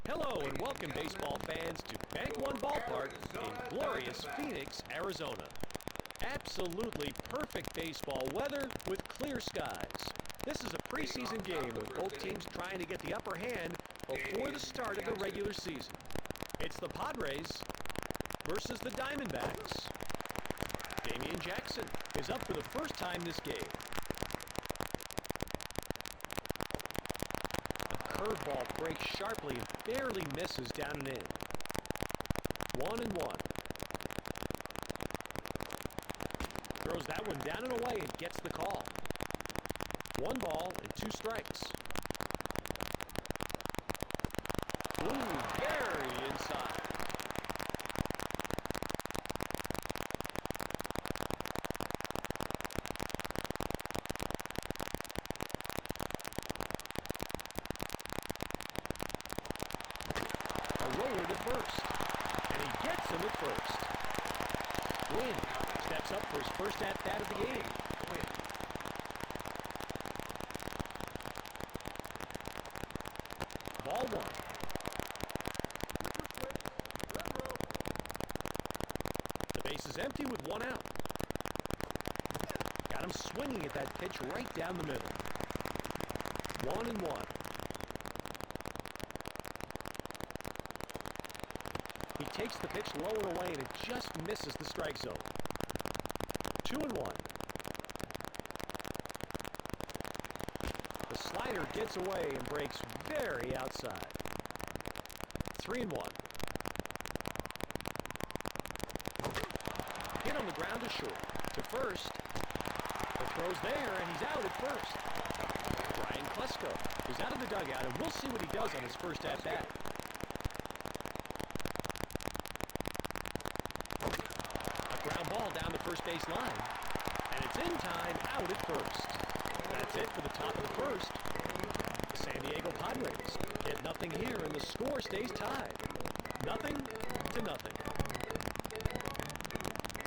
Hello and welcome, baseball fans, to Bank One Ballpark in glorious Phoenix, Arizona. Absolutely perfect baseball weather with clear skies. This is a preseason game with both teams trying to get the upper hand before the start of the regular season. It's the Padres versus the Diamondbacks. Damian Jackson is up for the first time this game. Curveball breaks sharply and barely misses down and in. 1-1. Throws that one down and away and gets the call. 1 ball and 2 strikes. Ooh, very inside. Roller to first, and he gets him at first. Wynn steps up for his first at-bat of the game. Ball 1. The base is empty with 1 out. Got him swinging at that pitch right down the middle. 1-1. He takes the pitch low and away, and it just misses the strike zone. 2-1. The slider gets away and breaks very outside. 3-1. Hit on the ground to short. To first. The throw's there, and he's out at first. Brian Klesko is out of the dugout, and we'll see what he does on his first at-bat. Ground ball down the first base line, and it's in time, out at first. That's it for the top of the first. The San Diego Padres get 0-0 score stays tied. Nothing to nothing.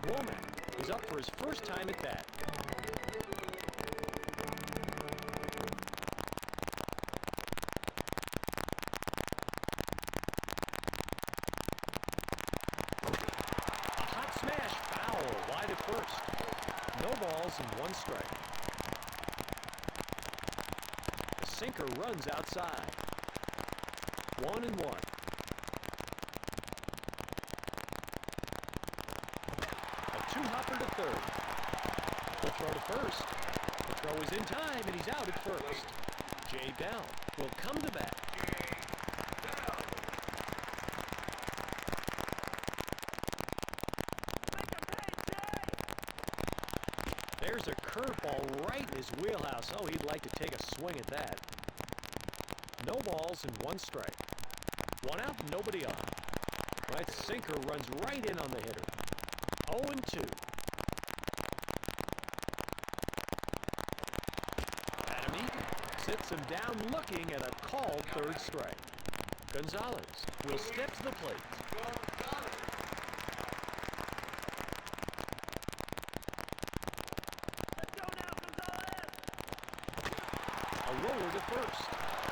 Womack is up for his first time at bat. A hot smash, foul, wide at first. No balls and one strike. The sinker runs outside. 1-1. A two-hopper to third. The throw to first. The throw is in time, and he's out at first. Jay Bell will come to bat. There's a curveball right in his wheelhouse. Oh, he'd like to take a swing at that. No balls and one strike. One out, nobody on. That sinker runs right in on the hitter. 0-2. Adam Eaton sits him down looking at a called third strike. Gonzalez will step to the plate. A roller to first,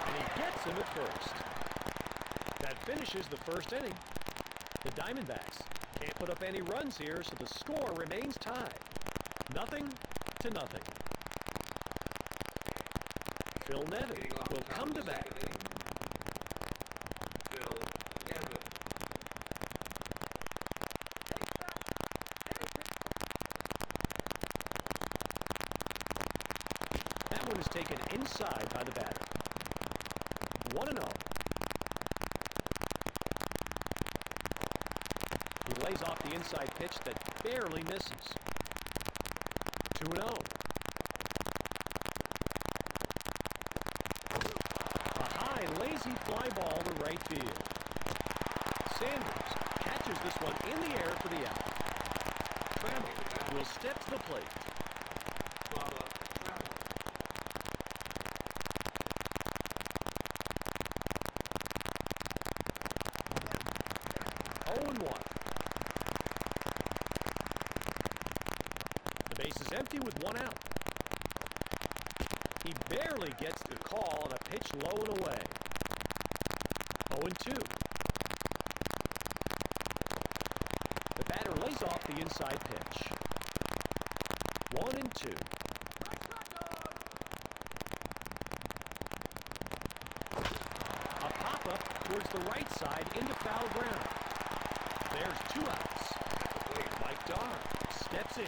and he gets him at first. That finishes the first inning. The Diamondbacks can't put up any runs here, so the score remains tied. 0-0. Phil Nevin will come to bat. That one is taken inside by the batter. 1-0. He lays off the inside pitch that barely misses. 2-0. A high, lazy fly ball to right field. Sanders catches this one in the air for the out. Trammell will step to the plate. 0-1. The base is empty with one out. He barely gets the call on a pitch low and away. 0-2. The batter lays off the inside pitch. 1-2. A pop-up towards the right side into foul ground. There's two outs. Mike Darr steps in.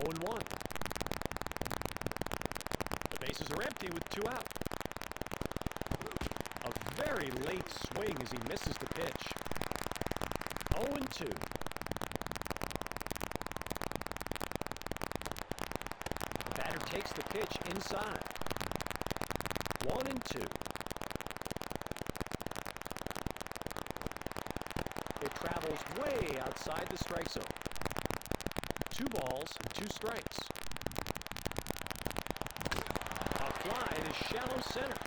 0-1. The bases are empty with two out. A very late swing as he misses the pitch. 0-2. The batter takes the pitch inside. 1-2. It travels way outside the strike zone. 2 balls and 2 strikes. A fly in his shallow center.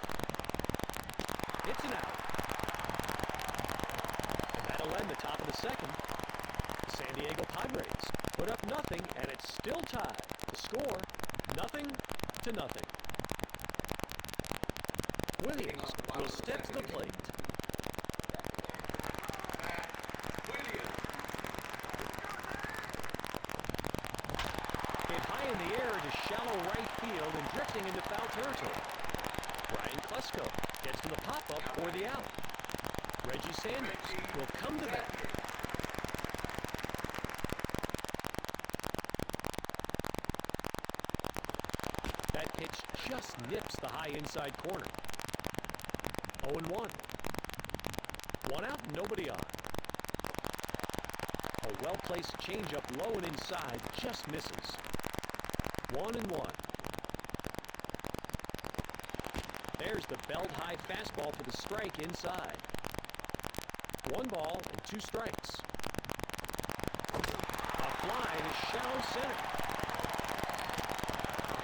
It's an out. And that'll end the top of the second. The San Diego Padres put up nothing, and it's still tied. The score, 0-0. Williams will step to the plate. Hit high in the air to shallow right field and drifting into foul territory. Brian Klesko gets to the pop-up for the out. Reggie Sanders will come to bat. That pitch just nips the high inside corner. 0-1. One out, nobody on. A well-placed changeup low and inside just misses. 1-1. There's the belt-high fastball for the strike inside. 1 ball and 2 strikes. A fly and a shot. shallow center.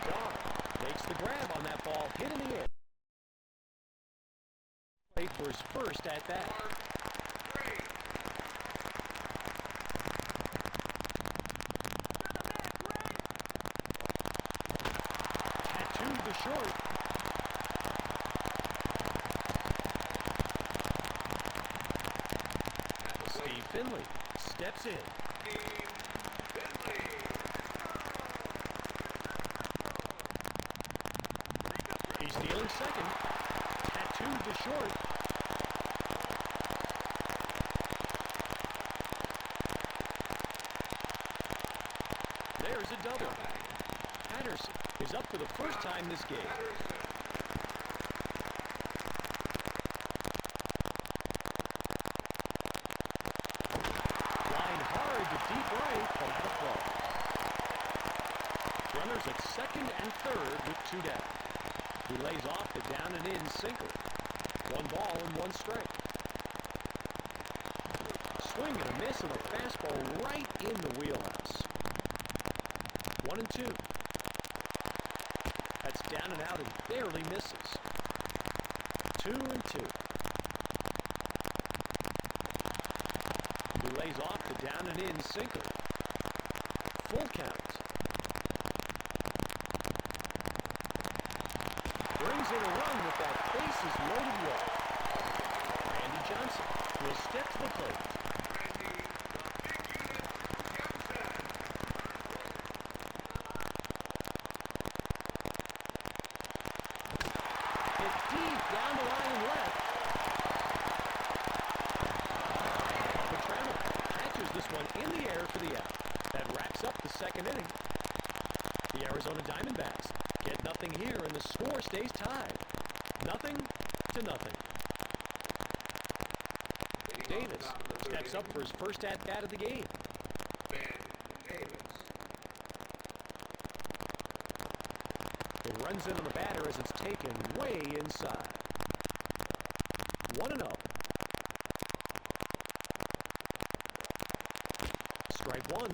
Dog makes the grab on that ball, hit in the air. Play for his first at bat. Tattooed the short. Steve Finley steps in. He's stealing second. Tattooed to short. There's a double. Patterson is up for the first time this game. Flying hard to deep right, but out of play. Runners at second and third with two down. He lays off the down and in single. 1 ball and 1 strike. Swing and a miss and a fastball right in the wheelhouse. 1-2. That's down and out and barely misses. 2-2. He lays off the down and in single. Full count. Brings in a run with that bases loaded walk. Randy Johnson will step to the plate. Hit deep down the line and left. Petrano catches this one in the air for the out. That wraps up the second inning. The Arizona Diamondbacks get nothing here, and the score stays tied. 0-0. Davis steps up for his first at-bat of the game. He runs in on the batter as it's taken way inside. 1-0. Strike one.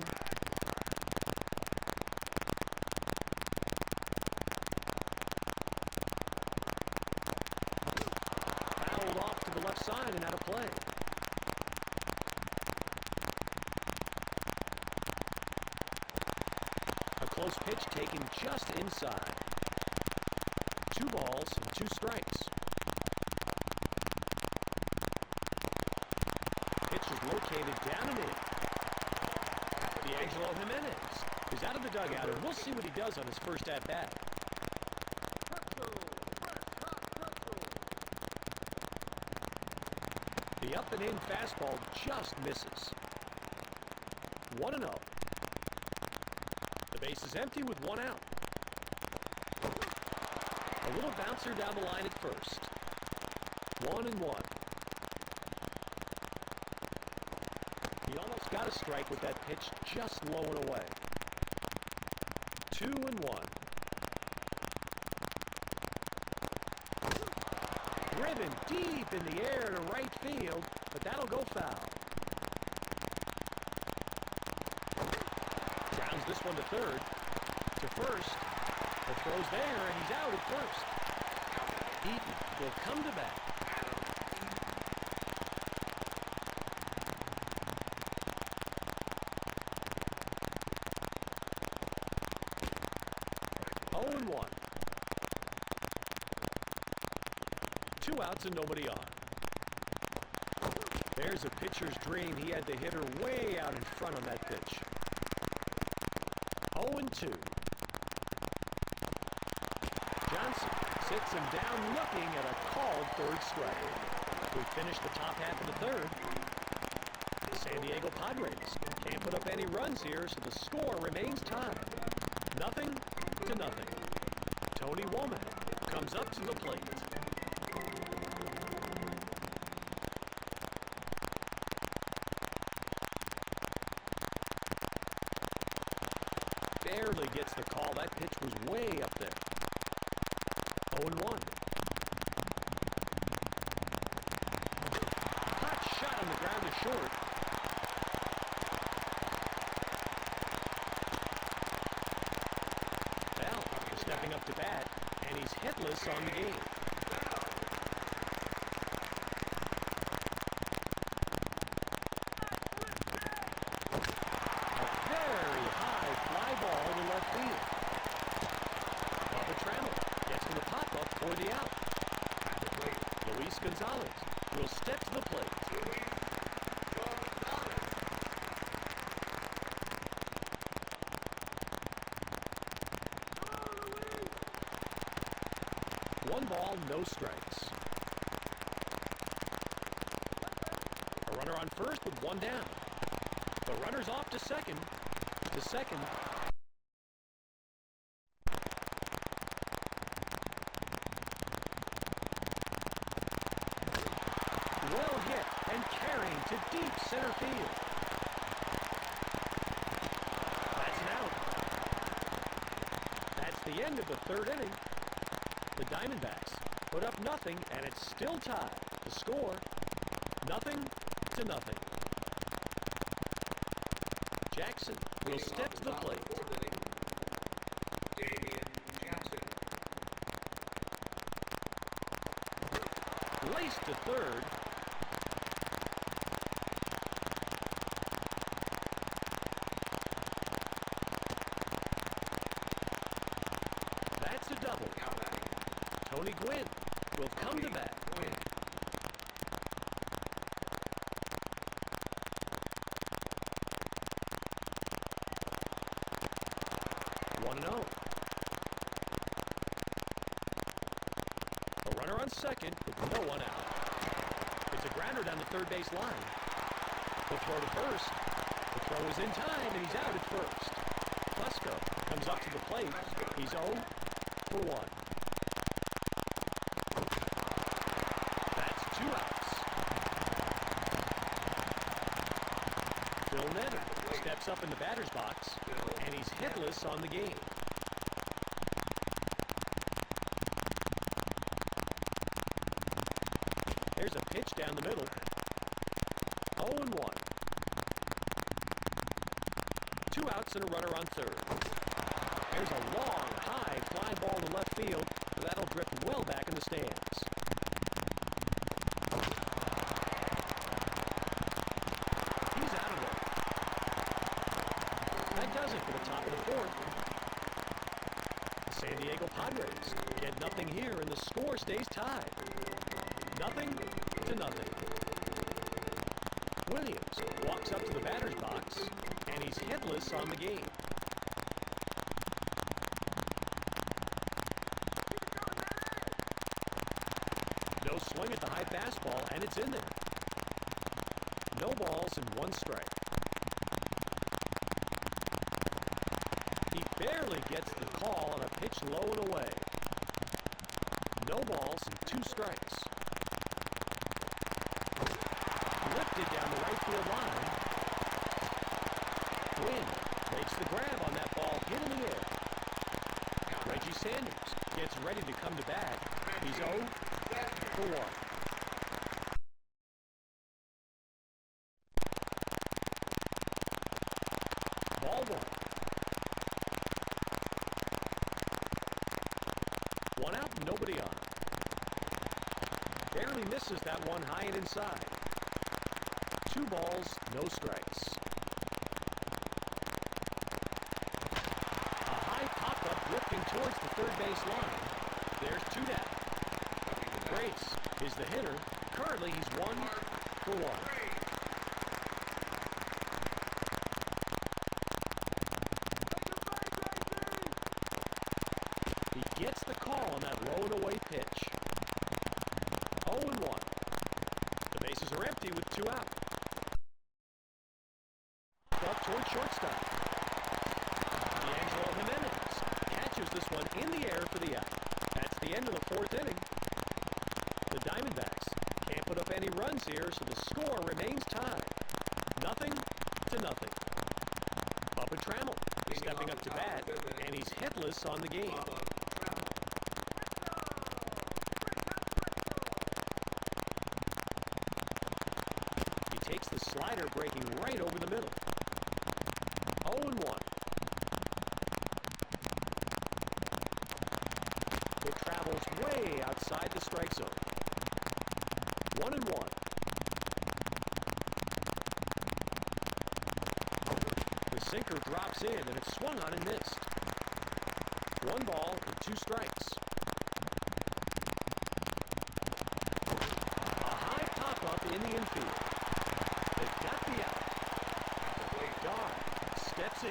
Fouled off to the left side and out of play. A close pitch taken just inside. 2 balls and 2 strikes. Pitch is located down and in. D'Angelo Jimenez is out of the dugout, and we'll see what he does on his first at-bat. The up-and-in fastball just misses. 1-0. The base is empty with 1 out. A little bouncer down the line at first. 1-1. He almost got a strike with that pitch just low and away. 2-1. Driven deep in the air to right field, but that'll go foul. Grounds this one to third. To first. The throw's there, and he's out at first. Eaton will come to bat. Oh, 1. 2 outs and nobody on. There's a pitcher's dream. He had the hitter way out in front on that pitch. 0-2. Johnson sits him down looking at a called third strike. We finished the top half of the third. The San Diego Padres can't put up any runs here, so the score remains tied. 0-0. Tony Womack comes up to the plate. Barely gets the call. That pitch was way up there. 0-1. Hot shot on the ground to short. to bat, and he's hitless on the game. A very high fly ball to left field. Trammell gets to the pop-up for the out. Luis Gonzalez will step to the plate. One ball, no strikes. A runner on first with one down. The runner's off to second. Well hit and carrying to deep center field. That's an out. That's the end of the third inning. The Diamondbacks put up nothing, and it's still tied. The score, 0-0. Jackson will step to the plate. Laced to third. That's a double. Tony Gwynn will come to bat. 1-0. A runner on second with no one out. It's a grounder down the third base line. The throw to first. The throw is in time, and he's out at first. Plesko comes up to the plate. He's 0 for 1. That's 2 outs. Phil Netter steps up in the batter's box, and he's hitless on the game. There's a pitch down the middle. 0-1. 2 outs and a runner on third. There's a long, high fly ball to left field. That'll drift well back in the stands. He's out of there. That does it for the top of the fourth. The San Diego Padres get nothing here, and the score stays tied. 0-0. Williams walks up to the batter's box, and he's hitless on the game. No swing at the high fastball, and it's in there. No balls and 1 strike. He barely gets the call on a pitch low and away. No balls and 2 strikes. Lifted down the right field line. Gwynn makes the grab on that ball hit in the air. Reggie Sanders gets ready to come to bat. He's 0 for 1. Ball 1. 1 out, nobody on. Barely misses that one high and inside. 2 balls, no strikes. A high pop-up drifting towards the third base line. There's 2 down. Grace is the hitter. Currently, he's 1 for 1. He gets the call on that low and away pitch. 0-1. The bases are empty with 2 out. Up toward shortstop. D'Angelo Jimenez catches this one in the air for the out. That's the end of the 4th inning. The Diamondbacks can't put up any runs here, so the score remains tied. 0-0. Bubba Trammell is stepping up to bat, and he's hitless on the game. He takes the slider breaking right over the middle. 0-1. travels way outside the strike zone. 1-1. The sinker drops in and it's swung on and missed. 1 ball and 2 strikes. A high pop-up in the infield. They've got the out. Dar steps in.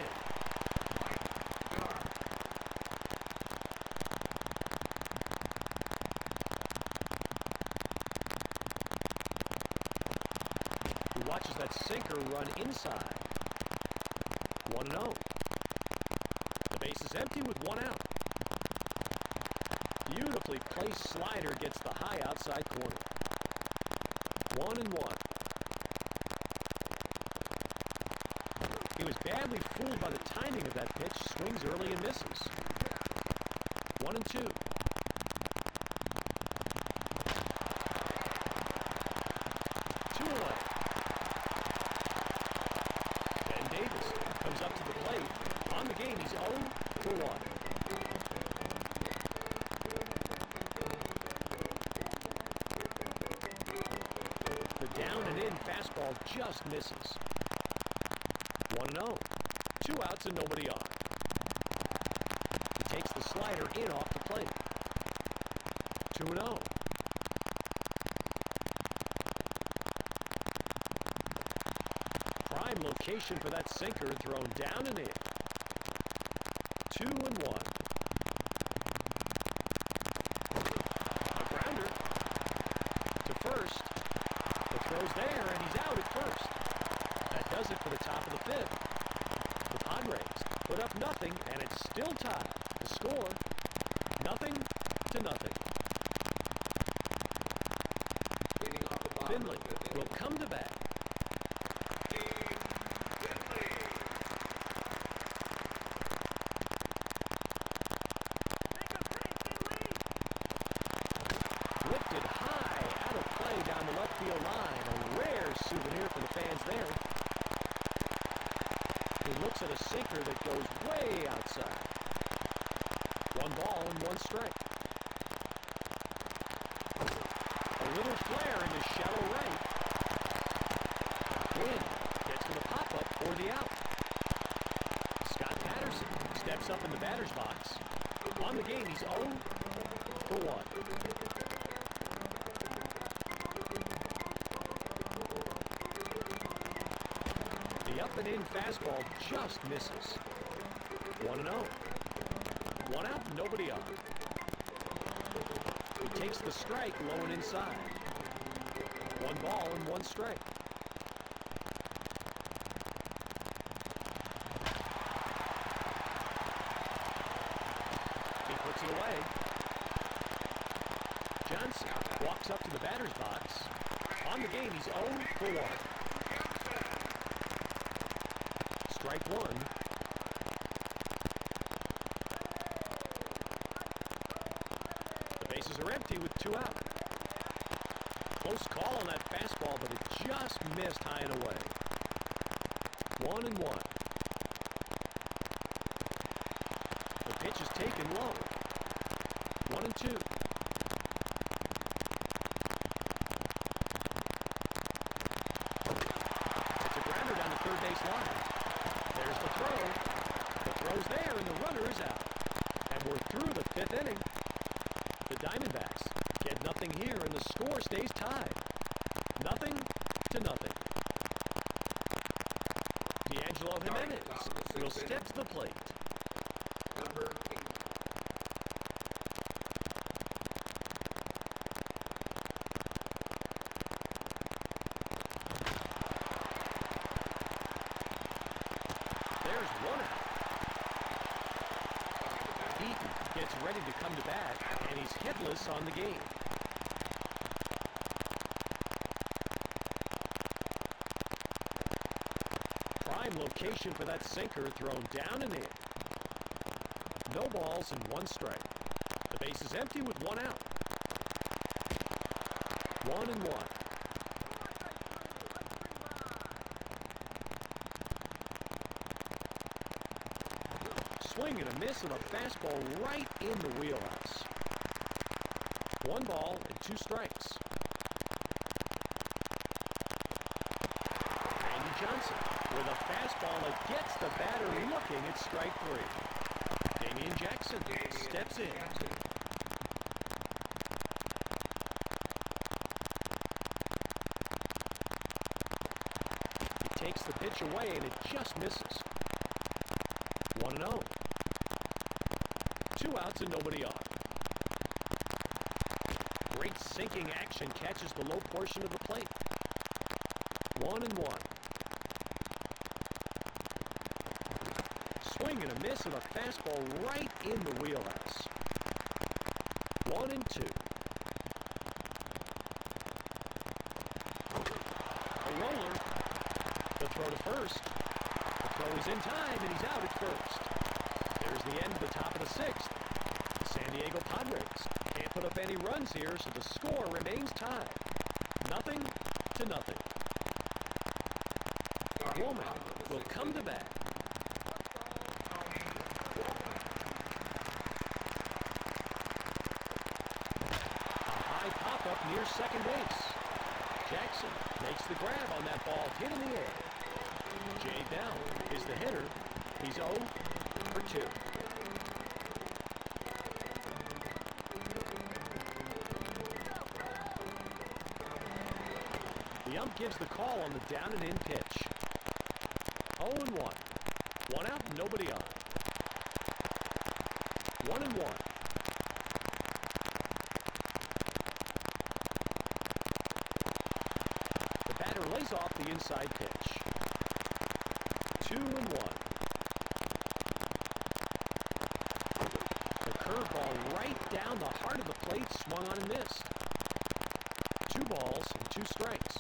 He watches that sinker run inside. 1-0. The base is empty with 1 out. Beautifully placed slider gets the high outside corner. 1-1. He was badly fooled by the timing of that pitch. Swings early and misses. 1-2. Two away. Ben Davis comes up to the plate. On the game, he's 0-for-1. The down and in fastball just misses. 1-0. 2 outs and nobody on. He takes the slider in off the plate. 2-0. Prime location for that sinker, thrown down and in. 2-1. A grounder to first. The throw's there, and he's out at first. That does it for the top of the 5th. The Padres put up nothing, and it's still tied. The score, 0-0. Finley will come to bat. Lifted high out of play down the left field line. A rare souvenir for the fans there. He looks at a sinker that goes way outside. 1 ball and 1 strike. A little flare into shallow right. Quinn gets to the pop-up for the out. Scott Patterson steps up in the batter's box. On the game, he's 0-for-1. The up and in fastball just misses. 1-0. 1 out, nobody on. He takes the strike low and inside. 1 ball and 1 strike. He puts it away. Johnson walks up to the batter's box. On the game, he's 0-for-1. Strike 1. The bases are empty with 2 out. Close call on that fastball, but it just missed high and away. 1-1. The pitch is taken low. 1-2. It's a grounder down the third base line. There's the throw. The throw's there, and the runner is out. And we're through the 5th inning. The Diamondbacks get nothing here, and the score stays tied. 0-0. D'Angelo Jimenez will step to the plate. Number 8. There's 1 out. Eaton gets ready to come to bat, and he's hitless on the game. Prime location for that sinker, thrown down and in. No balls and 1 strike. The base is empty with 1 out. 1-1. Swing and a miss, and a fastball right in the wheelhouse. 1 ball and 2 strikes. Randy Johnson with a fastball that gets the batter looking at strike 3. Damian Jackson steps in. He takes the pitch away and it just misses. 1-0. 2 outs and nobody on. Great sinking action catches the low portion of the plate. 1-1. Swing and a miss and a fastball right in the wheelhouse. 1-2. A roller. The throw to first. The throw is in time and he's out at first. There's the end of the top of the 6th. The San Diego Padres can't put up any runs here, so the score remains tied. 0-0. Woolman will come to bat. A high pop-up near second base. Jackson makes the grab on that ball hit in the air. Jay Bell is the hitter. He's 0 for 2. The ump gives the call on the down and in pitch. 0-1. 1 out, nobody on. 1-1. The batter lays off the inside pitch. 2-1. The curveball right down the heart of the plate, swung on and missed. 2 balls and 2 strikes.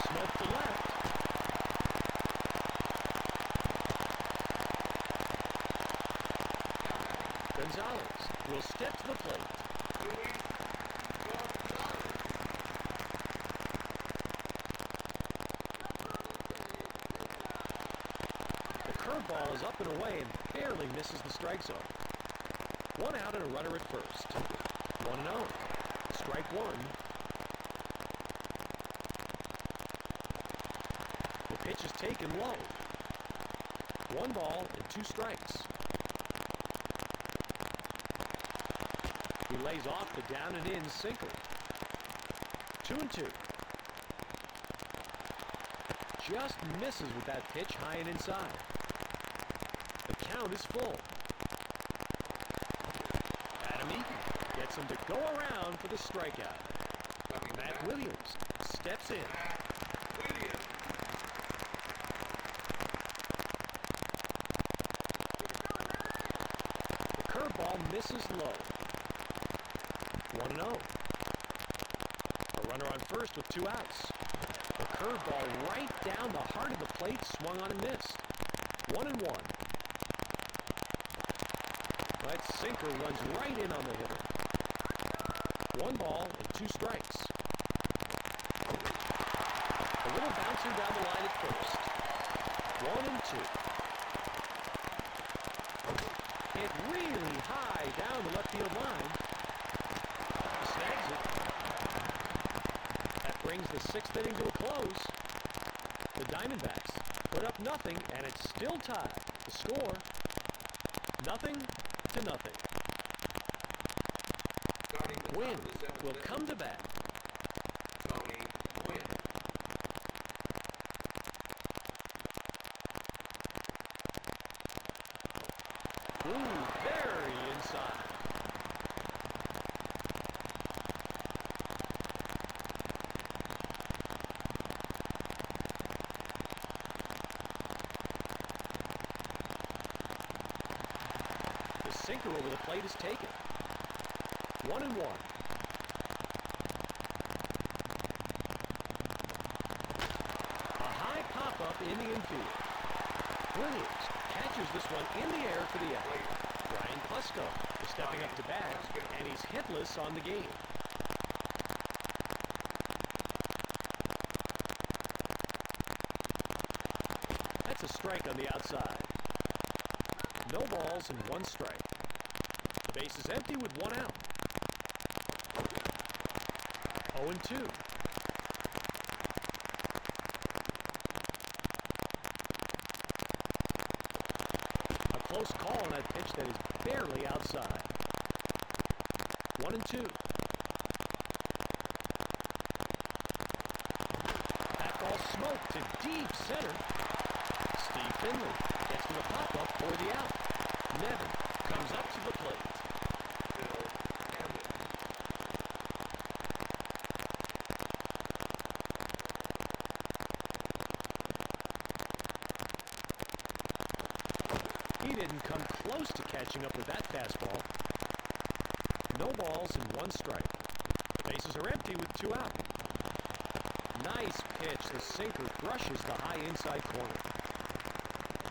Smoke to left. Gonzalez will step to the plate. The curveball is up and away and barely misses the strike zone. 1 out and a runner at first. 1-0. Strike 1. The pitch is taken low. 1 ball and 2 strikes. He lays off the down and in sinker. 2-2. Just misses with that pitch high and inside. The count is full. Adam Eaton gets him to go around for the strikeout. Matt Williams steps in. The curveball misses low. 1-0. A runner on first with 2 outs. The curveball right down the heart of the plate, swung on and missed. 1-1. That sinker runs right in on the hitter. 1 ball and 2 strikes. A little bouncer down the line at first. 1-2. Hit really high down the left field line. Snags it. That brings the 6th inning to a close. The Diamondbacks put up nothing, and it's still tied. The score, 0-0. Wynn will come to bat. Ooh, very inside. The sinker over the plate is taken. 1-1. A high pop-up in the infield. Williams catches this one in the air for the out. Brian Klesko is stepping up to bat, and he's hitless on the game. That's a strike on the outside. No balls and 1 strike. The base is empty with one out. 0-2. A close call on that pitch that is barely outside. 1-2. That ball smoked to deep center. Steve Finley gets to the pop-up for the out. Nevin comes up to the plate. He didn't come close to catching up with that fastball. No balls and one strike. Bases are empty with two out. Nice pitch. The sinker crushes the high inside corner.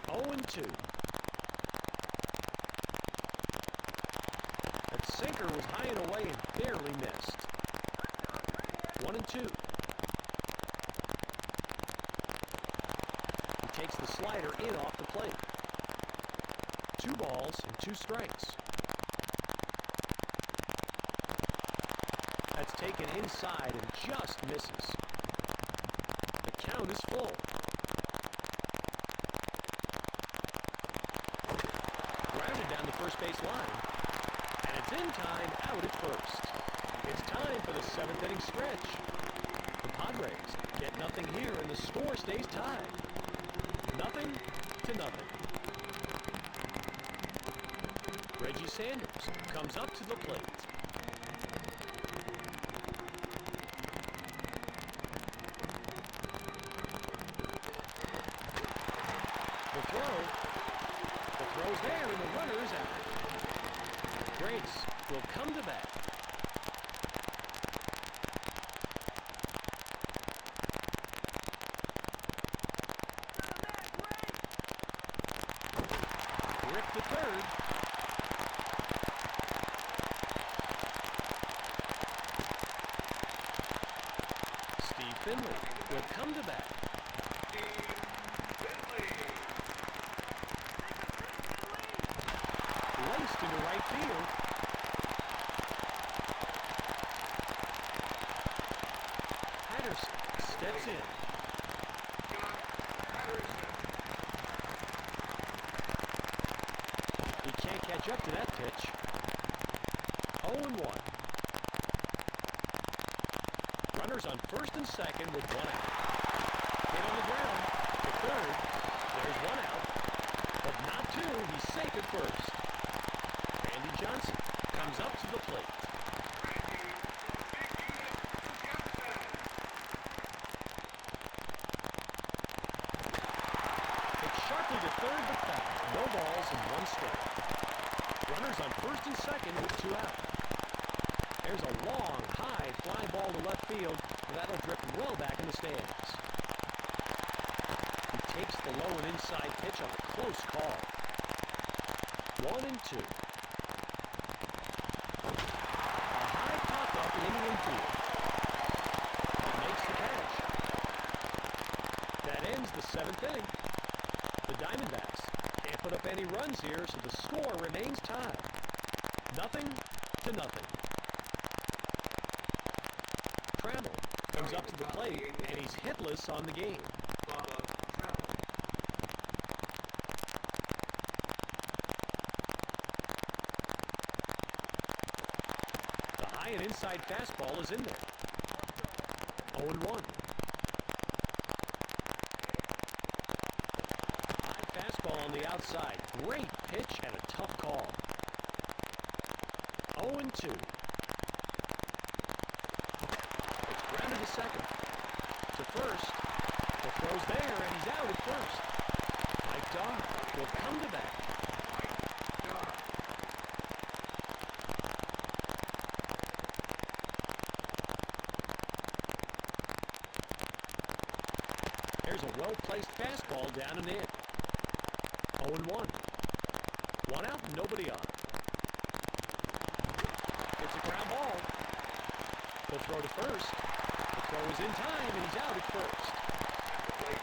0-2. That sinker was high and away and barely missed. 1-2. He takes the slider in off the plate. 2 balls and 2 strikes. That's taken inside and just misses. The count is full. Grounded down the first base line. And it's in time, out at first. It's time for the 7th inning stretch. The Padres get nothing here and the score stays tied. 0-0. Reggie Sanders comes up to the plate. The throw's there and the runner is out. Grace will come to bat. Rick to third. Steve Finley will come to bat. Laced into right field. Patterson steps in. He can't catch up to that pitch. 0-1. Runners on first and second with one out. Hit on the ground. To third. There's one out. But not two. He's safe at first. Andy Johnson comes up to the plate. It's sharply to third but foul. No balls and one strike. Runners on first and second with two out. There's a long, high fly ball to left field. That'll drift well back in the stands. He takes the low and inside pitch on a close call. 1-2. A high pop-up in the infield. He makes the catch. That ends the 7th inning. The Diamondbacks can't put up any runs here, so the score remains tied. 0-0. Trammell comes up to the plate, and he's hitless on the game. The high and inside fastball is in there. 0-1. High fastball on the outside. Great pitch and a tough call. 0-2. It's grounded to second. To first. The throw's there, and he's out at first. Mike Daw will come to bat. There's a well-placed fastball down and in. 0-1. One out, nobody on. It's a ground ball. He'll throw to first. The throw is in time, and he's out at first.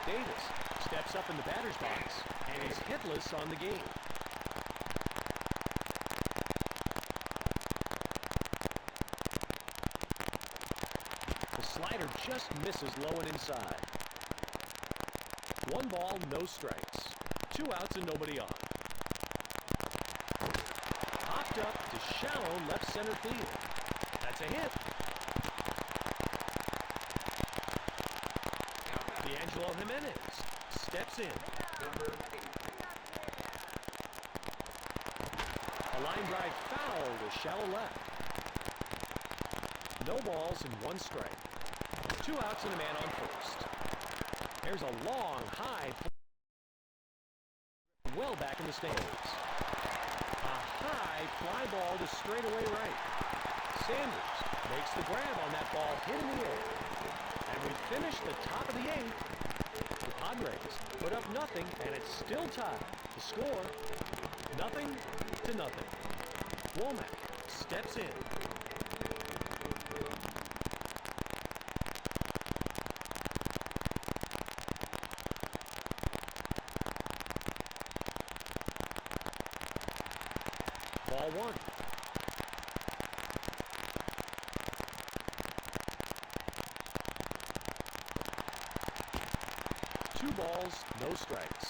Davis steps up in the batter's box, and is hitless on the game. batter just misses low and inside. 1 ball, no strikes. 2 outs and nobody on. Popped up to shallow left center field. That's a hit. D'Angelo Jimenez steps in. A line drive foul to shallow left. No balls and 1 strike. 2 outs and a man on first. There's a long, high, well back in the stands. A high fly ball to straightaway right. Sanders makes the grab on that ball hit in the air. And we finish the top of the 8th. The Padres put up nothing, and it's still tied. The score, 0-0. Womack steps in. Ball 1. Two balls, no strikes.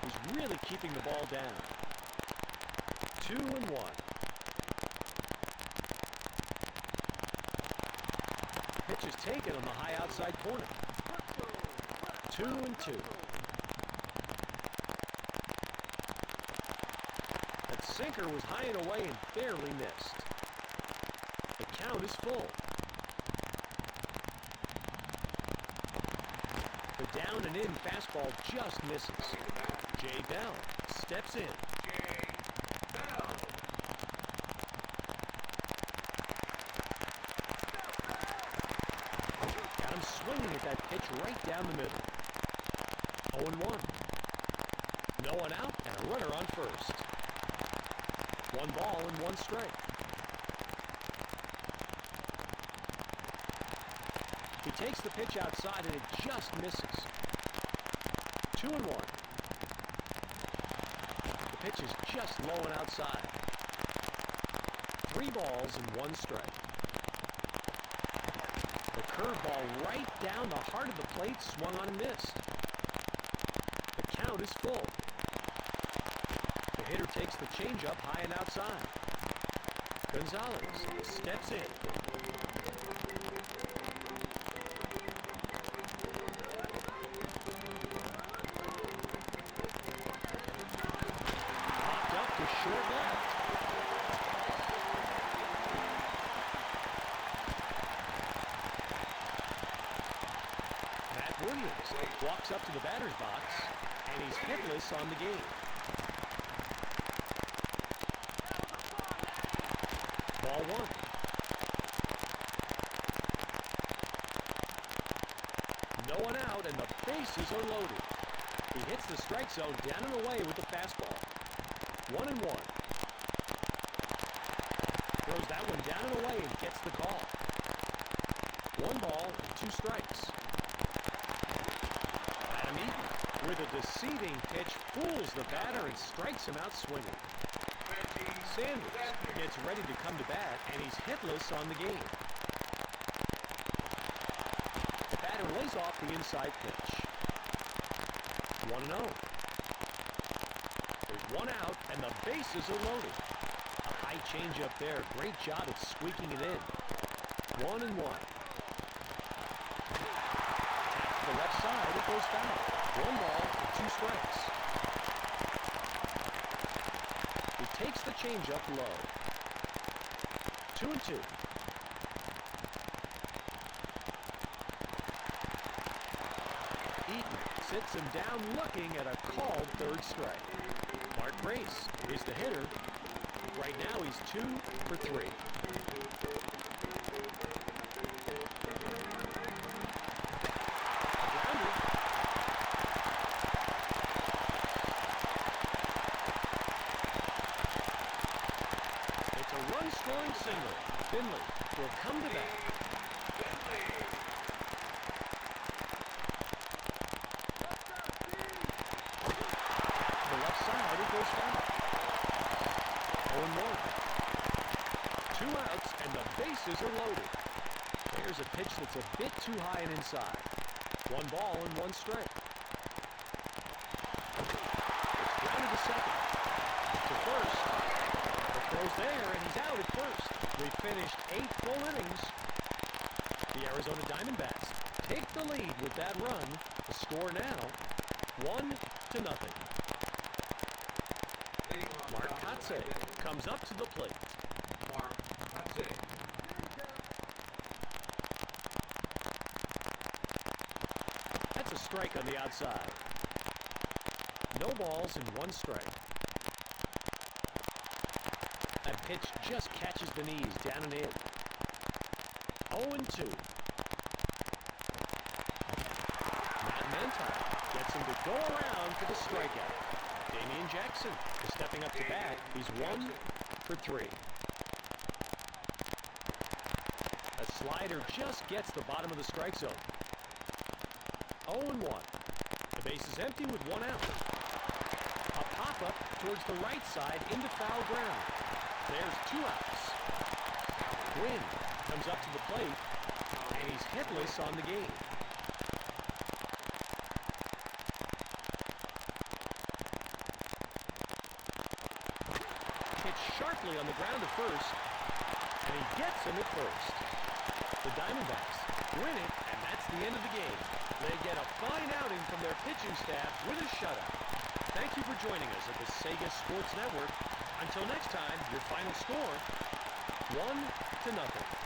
He's really keeping the ball down. 2-1. Pitch is taken on the high outside corner. 2-2. That sinker was high and away and barely missed. The count is full. The down and in fastball just misses. Jay Bell steps in. Got him swinging at that pitch right down the middle. 0-1. No one out and a runner on first. 1 ball and 1 strike. He takes the pitch outside and it just misses. 2-1. The pitch is just low and outside. 3 balls and 1 strike. The curveball right down the heart of the plate swung on and missed. The count is full. The hitter takes the changeup high and outside. Gonzalez steps in. Short left. Matt Williams walks up to the batter's box, and he's hitless on the game. Ball 1. No one out, and the bases are loaded. He hits the strike zone down and away with the fastball. 1-1. Throws that one down and away and gets the call. 1 ball and 2 strikes. Adam Eaton, with a deceiving pitch, fools the batter and strikes him out swinging. Sanders gets ready to come to bat, and he's hitless on the game. The batter lays off the inside pitch. 1-0. There's 1 out, and the bases are loaded. A high changeup there. Great job at squeaking it in. 1-1. Taps to the left side. It goes foul. 1 ball and 2 strikes. He takes the changeup low. 2-2. Eaton sits him down looking at a called 3rd strike. Mark Grace is the hitter. Right now he's 2 for 3. A grounder. It's a run-scoring single. Finley will come to bat. The left side, it goes foul. 0-1. bases are loaded. There's a pitch that's a bit too high and inside. 1 ball and 1 strike. It's grounded to second. To first. The throw's there, and he's out at first. We finished 8 full innings. The Arizona Diamondbacks take the lead with that run. The score now, 1-0. Mark Kotze comes up to the plate. Mark Kotze. That's a strike on the outside. No balls and 1 strike. That pitch just catches the knees down and in. 0-2. Matt Manti gets him to go around for the strikeout. Damian Jackson is stepping up to bat. He's 1 for 3. A slider just gets the bottom of the strike zone. 0-1. The base is empty with 1 out. A pop-up towards the right side into foul ground. There's 2 outs. Quinn comes up to the plate, and he's hitless on the game. Hit sharply on the ground to first, and he gets him at first. The Diamondbacks win it, and that's the end of the game. They get a fine outing from their pitching staff with a shutout. Thank you for joining us at the Sega Sports Network. Until next time, your final score, 1-0.